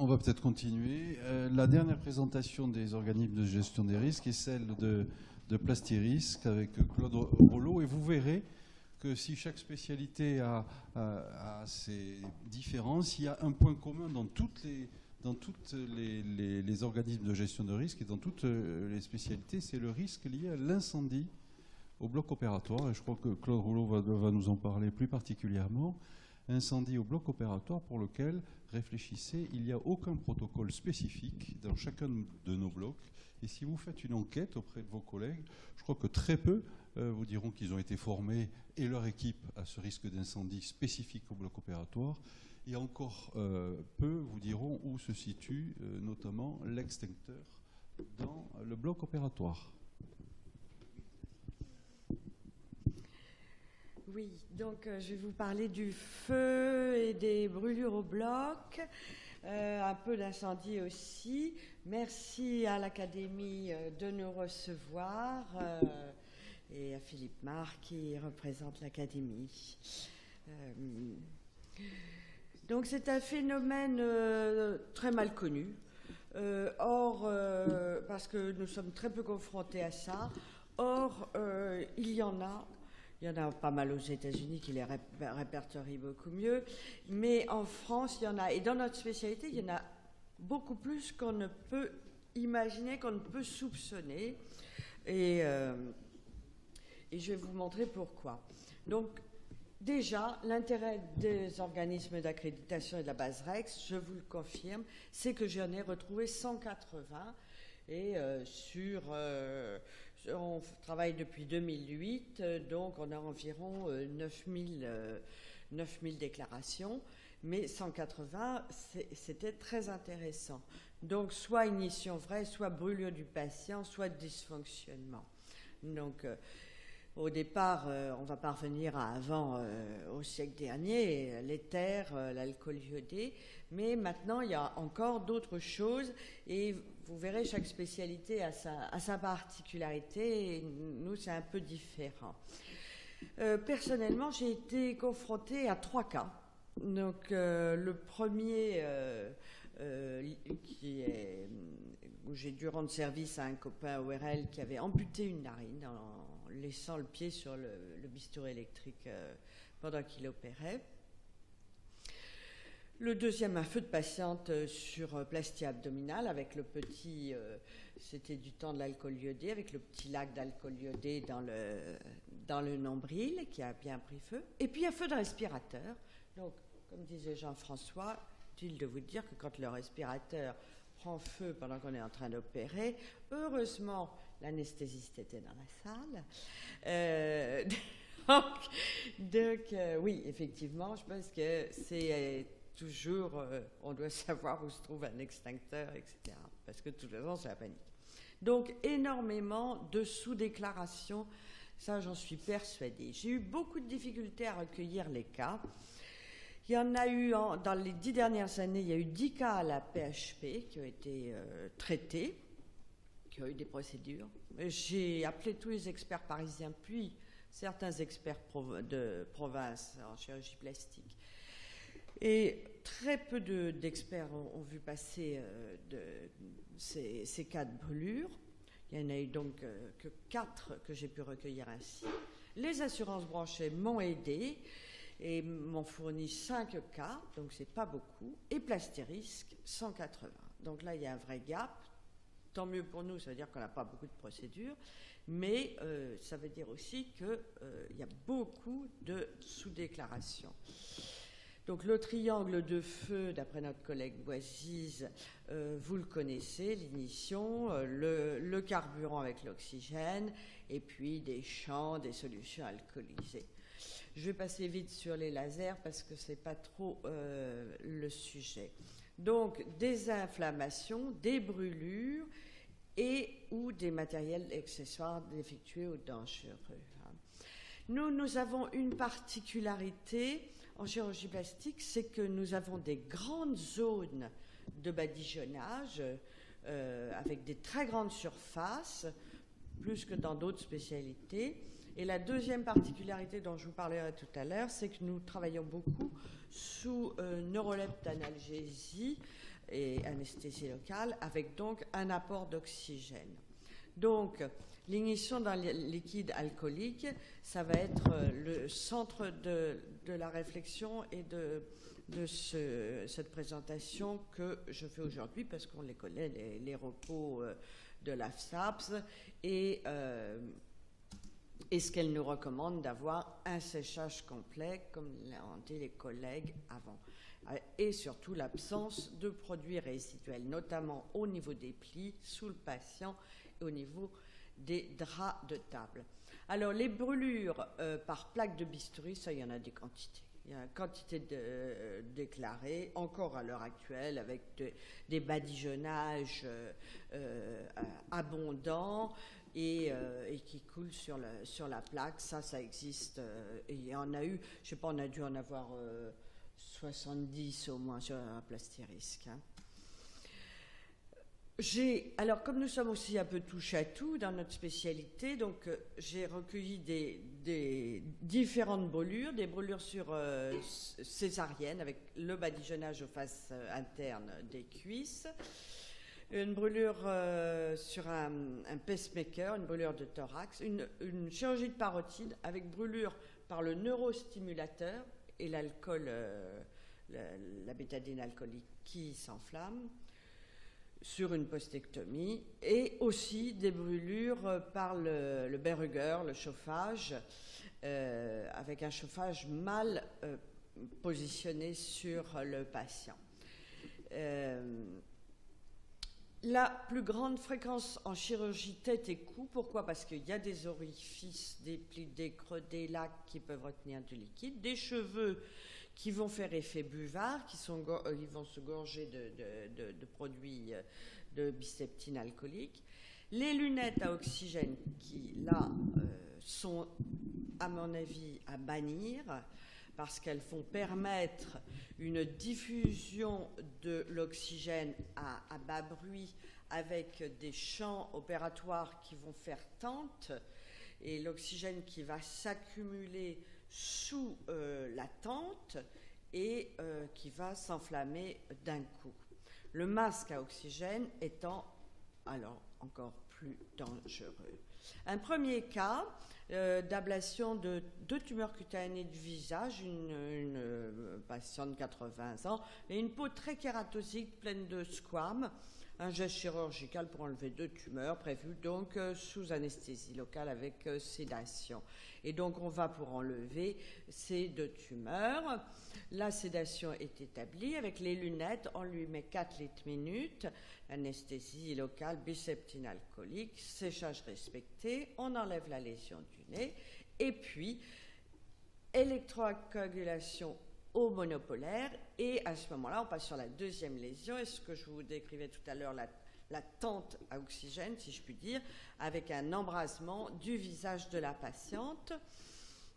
On va peut-être continuer. La dernière présentation des organismes de gestion des risques est celle de Plastirisque avec Claude Rollo. Et vous verrez que si chaque spécialité a ses différences, il y a un point commun dans toutes les organismes de gestion de risque et dans toutes les spécialités, c'est le risque lié à l'incendie au bloc opératoire. Et je crois que Claude Rollo va nous en parler plus particulièrement. Incendie au bloc opératoire pour lequel, réfléchissez, il n'y a aucun protocole spécifique dans chacun de nos blocs. Et si vous faites une enquête auprès de vos collègues, je crois que très peu vous diront qu'ils ont été formés et leur équipe à ce risque d'incendie spécifique au bloc opératoire. Et encore peu vous diront où se situe notamment l'extincteur dans le bloc opératoire. Oui, donc je vais vous parler du feu et des brûlures au bloc, un peu d'incendie aussi. Merci à l'Académie de nous recevoir et à Philippe Marc qui représente l'Académie. Donc c'est un phénomène très mal connu. Or, parce que nous sommes très peu confrontés à ça, or il y en a. Il y en a pas mal aux États-Unis qui les répertorient beaucoup mieux. Mais en France, il y en a. Et dans notre spécialité, il y en a beaucoup plus qu'on ne peut imaginer, qu'on ne peut soupçonner. Et je vais vous montrer pourquoi. Donc, déjà, l'intérêt des organismes d'accréditation et de la base REX, je vous le confirme, c'est que j'en ai retrouvé 180. Et on travaille depuis 2008, donc on a environ 9000 déclarations, mais 180, c'était très intéressant. Donc soit ignition vraie, soit brûlure du patient, soit dysfonctionnement. Donc au départ, on va parvenir à avant, au siècle dernier, l'éther, l'alcool iodé, mais maintenant il y a encore d'autres choses et vous verrez, chaque spécialité a sa particularité et nous, c'est un peu différent. Personnellement, j'ai été confrontée à 3 cas. Donc, le premier, où j'ai dû rendre service à un copain ORL qui avait amputé une narine en laissant le pied sur le bistouri électrique pendant qu'il opérait. Le deuxième, un feu de patiente sur plastie abdominale avec le petit, c'était du temps de l'alcool iodé, avec le petit lac d'alcool iodé dans le nombril qui a bien pris feu. Et puis un feu de respirateur. Donc, comme disait Jean-François, utile de vous dire que quand le respirateur prend feu pendant qu'on est en train d'opérer, heureusement, l'anesthésiste était dans la salle. Donc oui, effectivement, je pense que c'est... toujours, on doit savoir où se trouve un extincteur, etc. Parce que de toute façon, c'est la panique. Donc, énormément de sous-déclarations, ça, j'en suis persuadée. J'ai eu beaucoup de difficultés à recueillir les cas. Il y en a eu, dans les 10 dernières années, il y a eu 10 cas à la PHP qui ont été traités, qui ont eu des procédures. J'ai appelé tous les experts parisiens, puis certains experts de province en chirurgie plastique. Et très peu d'experts ont vu passer ces cas de brûlure. Il n'y en a eu donc que 4 que j'ai pu recueillir ainsi. Les assurances branchées m'ont aidé et m'ont fourni 5 cas, donc c'est pas beaucoup. Et Plastirisque, 180. Donc là, il y a un vrai gap. Tant mieux pour nous, ça veut dire qu'on n'a pas beaucoup de procédures, mais ça veut dire aussi qu'il y a beaucoup de sous-déclarations. Donc le triangle de feu, d'après notre collègue Boisise, vous le connaissez, l'ignition, le carburant avec l'oxygène, et puis des champs, des solutions alcoolisées. Je vais passer vite sur les lasers parce que ce n'est pas trop le sujet. Donc des inflammations, des brûlures et ou des matériels accessoires défectueux ou dangereux. Nous avons une particularité en chirurgie plastique, c'est que nous avons des grandes zones de badigeonnage avec des très grandes surfaces, plus que dans d'autres spécialités. Et la deuxième particularité dont je vous parlerai tout à l'heure, c'est que nous travaillons beaucoup sous neurolepte analgésie et anesthésie locale, avec donc un apport d'oxygène. Donc, l'injection dans le liquide alcoolique, ça va être le centre de la réflexion et de cette présentation que je fais aujourd'hui, parce qu'on les connaît, les repos de l'AFSAPS, et ce qu'elle nous recommande d'avoir un séchage complet, comme l'ont dit les collègues avant. Et surtout l'absence de produits résiduels, notamment au niveau des plis, sous le patient et au niveau des draps de table. Alors, les brûlures par plaque de bistouri, ça, il y en a des quantités. Il y a une quantité déclarée, encore à l'heure actuelle, avec des badigeonnages abondants et qui coulent sur la plaque. Ça existe. Et il y en a eu, je ne sais pas, on a dû en avoir 70 au moins sur un Plastirisque. Hein. Alors, comme nous sommes aussi un peu touche à tout dans notre spécialité, donc j'ai recueilli des différentes brûlures, des brûlures sur césarienne avec le badigeonnage aux faces internes des cuisses, une brûlure sur un pacemaker, une brûlure de thorax, une chirurgie de parotide avec brûlure par le neurostimulateur et l'alcool, la bétadine alcoolique qui s'enflamme, sur une postectomie, et aussi des brûlures par le Berruger, le chauffage, avec un chauffage mal positionné sur le patient. La plus grande fréquence en chirurgie tête et cou, pourquoi? Parce qu'il y a des orifices, des plis, des creux, des lacs qui peuvent retenir du liquide, des cheveux qui vont faire effet buvard, ils vont se gorger de produits de biseptine alcoolique. Les lunettes à oxygène qui, là, sont, à mon avis, à bannir, parce qu'elles font permettre une diffusion de l'oxygène à bas bruit avec des champs opératoires qui vont faire tente, et l'oxygène qui va s'accumuler sous la tente et qui va s'enflammer d'un coup. Le masque à oxygène étant alors encore plus dangereux. Un premier cas d'ablation de 2 tumeurs cutanées du visage, une patiente de 80 ans, et une peau très kératosique pleine de squames. Un geste chirurgical pour enlever 2 tumeurs prévu donc sous anesthésie locale avec sédation. Et donc on va pour enlever ces 2 tumeurs. La sédation est établie avec les lunettes, on lui met 4 litres minutes, anesthésie locale, biseptine alcoolique, séchage respecté, on enlève la lésion du nez et puis électrocoagulation au monopolaire, et à ce moment-là, on passe sur la deuxième lésion, et ce que je vous décrivais tout à l'heure, la tente à oxygène, si je puis dire, avec un embrasement du visage de la patiente.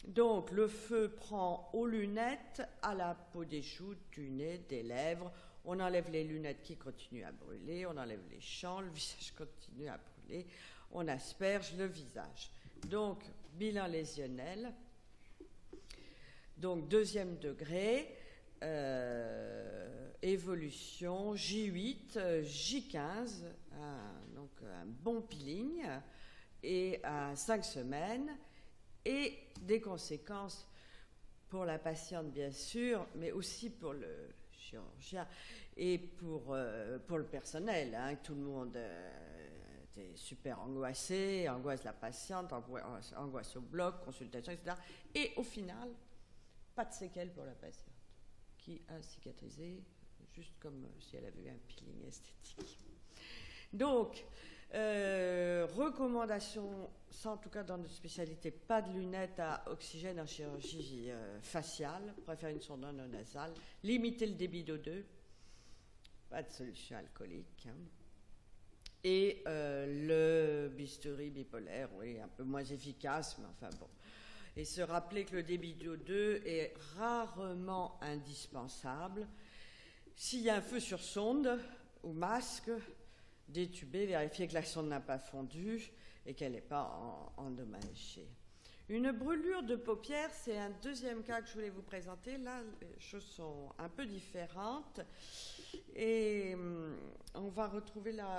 Donc, le feu prend aux lunettes, à la peau des joues, du nez, des lèvres. On enlève les lunettes qui continuent à brûler, on enlève les champs, le visage continue à brûler, on asperge le visage. Donc, bilan lésionnel. Donc, 2e degré, évolution, J8, J15, donc un bon peeling, et à 5 semaines, et des conséquences pour la patiente, bien sûr, mais aussi pour le chirurgien et pour le personnel. Hein, tout le monde était super angoissé, angoisse la patiente, angoisse au bloc, consultation, etc. Et au final, pas de séquelles pour la patiente, qui a cicatrisé, juste comme si elle avait eu un peeling esthétique. Donc, recommandation, ça en tout cas dans notre spécialité, pas de lunettes à oxygène en chirurgie faciale, préfère une sonde nasale, limiter le débit d'O2, pas de solution alcoolique, hein. Et le bistouri bipolaire, oui, un peu moins efficace, mais enfin bon. Et se rappeler que le débit d'O2 est rarement indispensable. S'il y a un feu sur sonde ou masque, détuber, vérifier que la sonde n'a pas fondu et qu'elle n'est pas endommagée. Une brûlure de paupières, c'est un deuxième cas que je voulais vous présenter. Là, les choses sont un peu différentes. Et on va retrouver la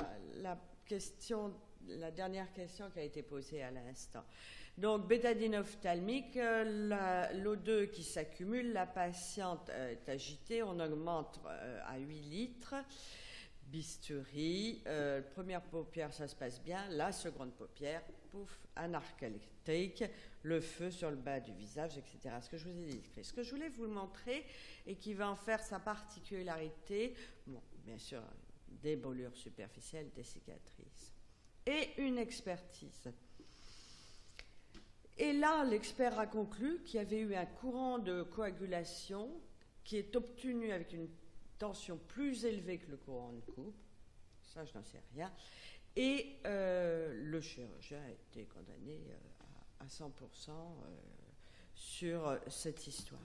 dernière question qui a été posée à l'instant. Donc, bétadine ophtalmique, l'O2 qui s'accumule, la patiente est agitée, on augmente à 8 litres. Bistouri, première paupière, ça se passe bien. La seconde paupière, pouf, anarchétique, le feu sur le bas du visage, etc. Ce que je vous ai décrit. Ce que je voulais vous montrer et qui va en faire sa particularité, bon, bien sûr, des brûlures superficielles, des cicatrices. Et une expertise. Et là, l'expert a conclu qu'il y avait eu un courant de coagulation qui est obtenu avec une tension plus élevée que le courant de coupe. Ça, je n'en sais rien. Et le chirurgien a été condamné à 100% sur cette histoire.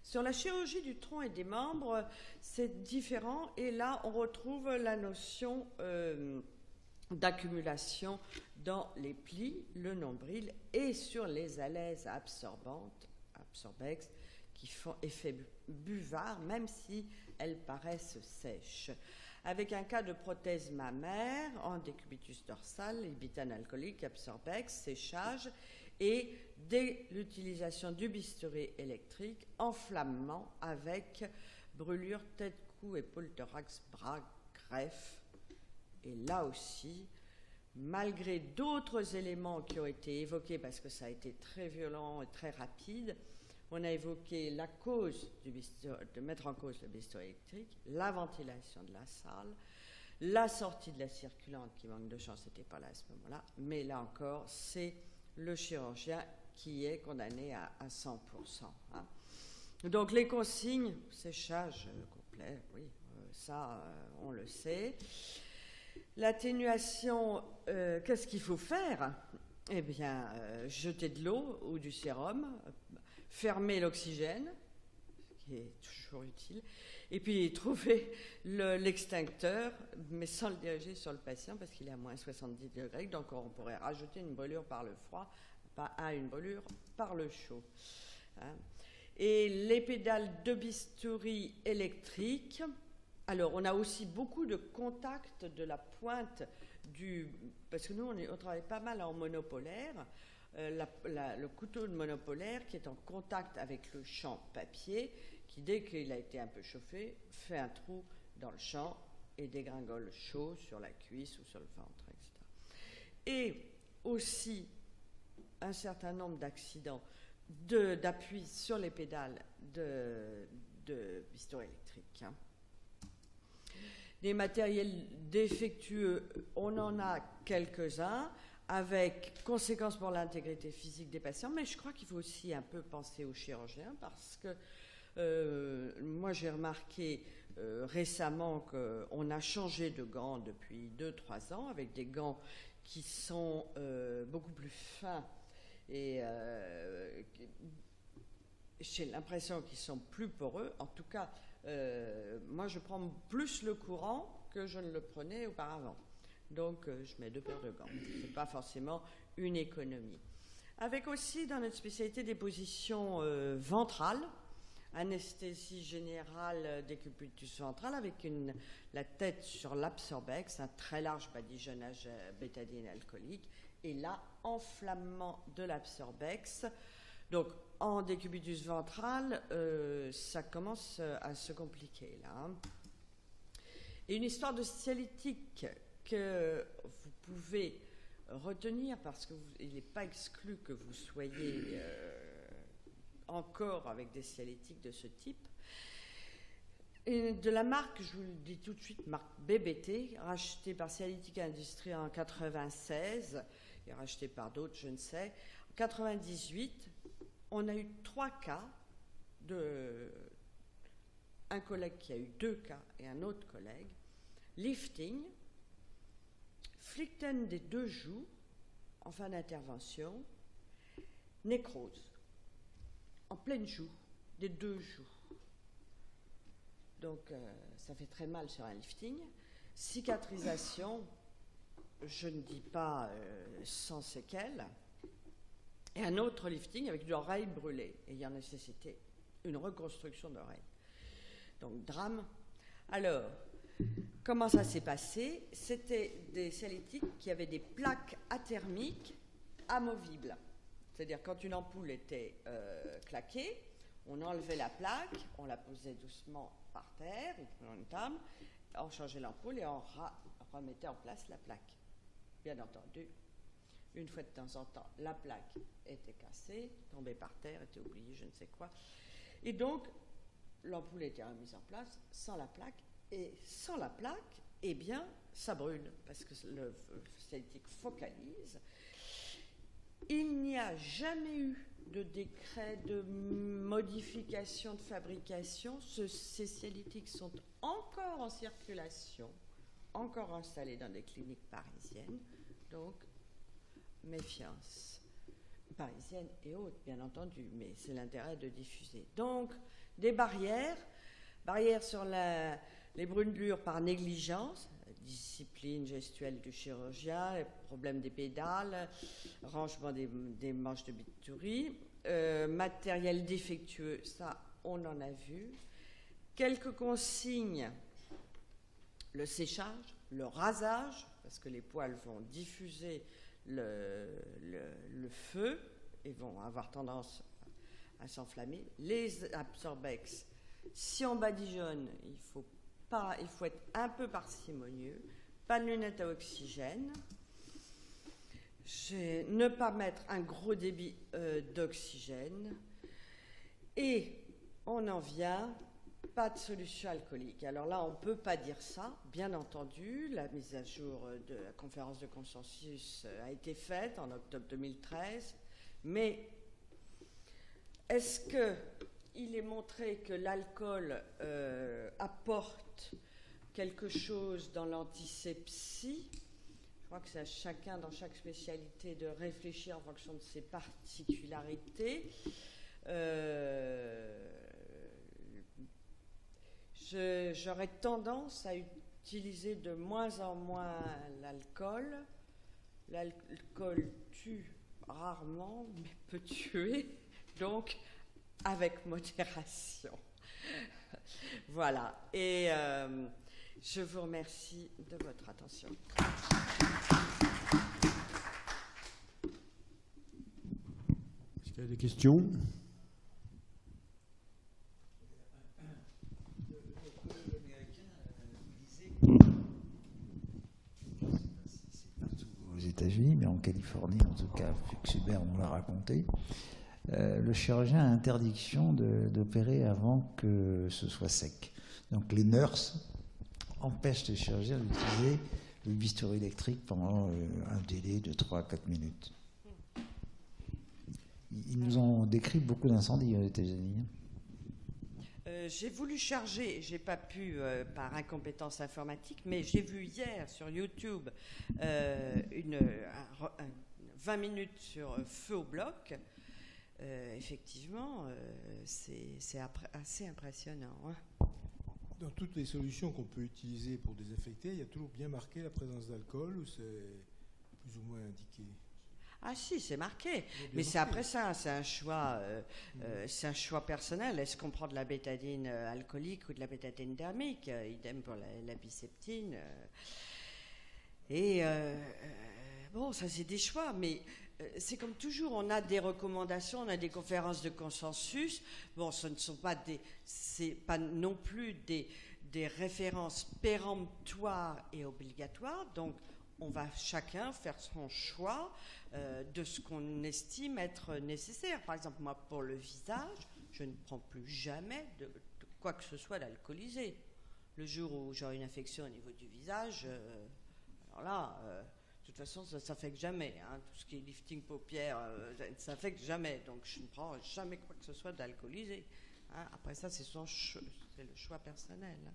Sur la chirurgie du tronc et des membres, c'est différent. Et là, on retrouve la notion d'accumulation dans les plis, le nombril et sur les alèses absorbantes, absorbex, qui font effet buvard, même si elles paraissent sèches. Avec un cas de prothèse mammaire, en décubitus dorsal, ibitane alcoolique, absorbex, séchage, et dès l'utilisation du bistouri électrique, enflammement avec brûlure tête, cou, épaule, thorax, bras, greffe. Et là aussi, malgré d'autres éléments qui ont été évoqués, parce que ça a été très violent et très rapide, on a évoqué la cause de mettre en cause le bistouri électrique, la ventilation de la salle, la sortie de la circulante qui manque de chance, n'était pas là à ce moment-là, mais là encore, c'est le chirurgien qui est condamné à 100%. Hein. Donc les consignes, séchage complet, oui, ça on le sait. L'atténuation, qu'est-ce qu'il faut faire? Eh bien, jeter de l'eau ou du sérum, fermer l'oxygène, ce qui est toujours utile, et puis trouver l'extincteur, mais sans le diriger sur le patient parce qu'il est à moins 70 degrés, donc on pourrait rajouter une brûlure par le froid, pas à une brûlure par le chaud. Hein. Et les pédales de bistouri électrique, alors on a aussi beaucoup de contact de la pointe parce que nous on travaille pas mal en monopolaire, le couteau de monopolaire qui est en contact avec le champ papier, qui dès qu'il a été un peu chauffé, fait un trou dans le champ et dégringole chaud sur la cuisse ou sur le ventre, etc. Et aussi un certain nombre d'accidents d'appui sur les pédales de bistouri électrique. Hein. Des matériels défectueux, on en a quelques-uns, avec conséquences pour l'intégrité physique des patients, mais je crois qu'il faut aussi un peu penser aux chirurgiens, parce que moi j'ai remarqué récemment qu'on a changé de gants depuis 2-3 ans, avec des gants qui sont beaucoup plus fins, et j'ai l'impression qu'ils sont plus poreux. En tout cas, moi je prends plus le courant que je ne le prenais auparavant. Donc, je mets 2 paires de gants. Ce n'est pas forcément une économie. Avec aussi, dans notre spécialité, des positions ventrales, anesthésie générale décubitus ventral, avec la tête sur l'absorbex, un très large badigeonnage bétadine alcoolique, et là, enflammement de l'absorbex. Donc, en décubitus ventral, ça commence à se compliquer, là. Hein. Et une histoire de cialytique que vous pouvez retenir, parce qu'il n'est pas exclu que vous soyez encore avec des cialytiques de ce type. Et de la marque, je vous le dis tout de suite, marque BBT, rachetée par Cialytique Industrie en 1996, et rachetée par d'autres, je ne sais. En 1998, on a eu 3 cas, un collègue qui a eu 2 cas et un autre collègue, lifting, flicken des 2 joues en fin d'intervention, nécrose en pleine joue, des 2 joues. Donc ça fait très mal sur un lifting. Cicatrisation, je ne dis pas sans séquelles. et un autre lifting avec une oreille brûlée, ayant nécessité une reconstruction d'oreille. Donc, drame. Alors, comment ça s'est passé? C'était des cialytiques qui avaient des plaques athermiques amovibles. C'est-à-dire, quand une ampoule était claquée, on enlevait la plaque, on la posait doucement par terre, ou prenant une table, on changeait l'ampoule et on remettait en place la plaque. Bien entendu, une fois de temps en temps, la plaque était cassée, tombait par terre, était oubliée, je ne sais quoi. Et donc, l'ampoule était remise en place sans la plaque. Et sans la plaque, eh bien, ça brûle, parce que le cialytique focalise. Il n'y a jamais eu de décret de modification de fabrication. Ces cialytiques sont encore en circulation, encore installés dans des cliniques parisiennes. Donc, méfiance. Parisienne et autres, bien entendu, mais c'est l'intérêt de diffuser. Donc, des barrières sur les brûlures par négligence, discipline gestuelle du chirurgien, problème des pédales, rangement des manches de bistouri, matériel défectueux, ça on en a vu. Quelques consignes, le séchage, le rasage, parce que les poils vont diffuser le feu et vont avoir tendance à s'enflammer. Les absorbex, si on badigeonne, il faut être un peu parcimonieux. Pas de lunettes à oxygène. Ne pas mettre un gros débit d'oxygène. Et on en vient, pas de solution alcoolique. Alors là, on ne peut pas dire ça, bien entendu. La mise à jour de la conférence de consensus a été faite en octobre 2013. Mais est-ce qu'il est montré que l'alcool apporte quelque chose dans l'antisepsie? Je crois que c'est à chacun, dans chaque spécialité, de réfléchir en fonction de ses particularités. J'aurais tendance à utiliser de moins en moins l'alcool. L'alcool tue rarement, mais peut tuer. Donc, avec modération. Voilà. Et je vous remercie de votre attention. Est-ce qu'il y a des questions? Aux États-Unis, mais en Californie, en tout cas, Fuchs Hubert nous l'a raconté. Le chirurgien a interdiction d'opérer avant que ce soit sec. Donc les nurses empêchent les chirurgiens d'utiliser le bistouri électrique pendant un délai de 3 à 4 minutes. Ils nous ont décrit beaucoup d'incendies aux États-Unis. J'ai voulu charger, j'ai pas pu par incompétence informatique, mais j'ai vu hier sur YouTube 20 minutes sur feu au bloc. Effectivement, c'est assez impressionnant. Hein. Dans toutes les solutions qu'on peut utiliser pour désinfecter, il y a toujours bien marqué la présence d'alcool ou c'est plus ou moins indiqué? Ah si, c'est marqué. Mais c'est après ça, c'est un choix personnel. Est-ce qu'on prend de la bétadine alcoolique ou de la bétadine thermique? Idem pour la biseptine. Bon, ça c'est des choix, mais c'est comme toujours, on a des recommandations, on a des conférences de consensus. Bon, ce ne sont pas c'est pas non plus des références péremptoires et obligatoires. Donc, on va chacun faire son choix de ce qu'on estime être nécessaire. Par exemple, moi, pour le visage, je ne prends plus jamais de quoi que ce soit d'alcoolisé. Le jour où j'aurai une infection au niveau du visage, alors là, de toute façon, ça ne s'affecte jamais. Hein. Tout ce qui est lifting paupières, ça ne s'affecte jamais. Donc, je ne prends jamais quoi que ce soit d'alcoolisé. Hein. Après ça, c'est le choix personnel. Hein.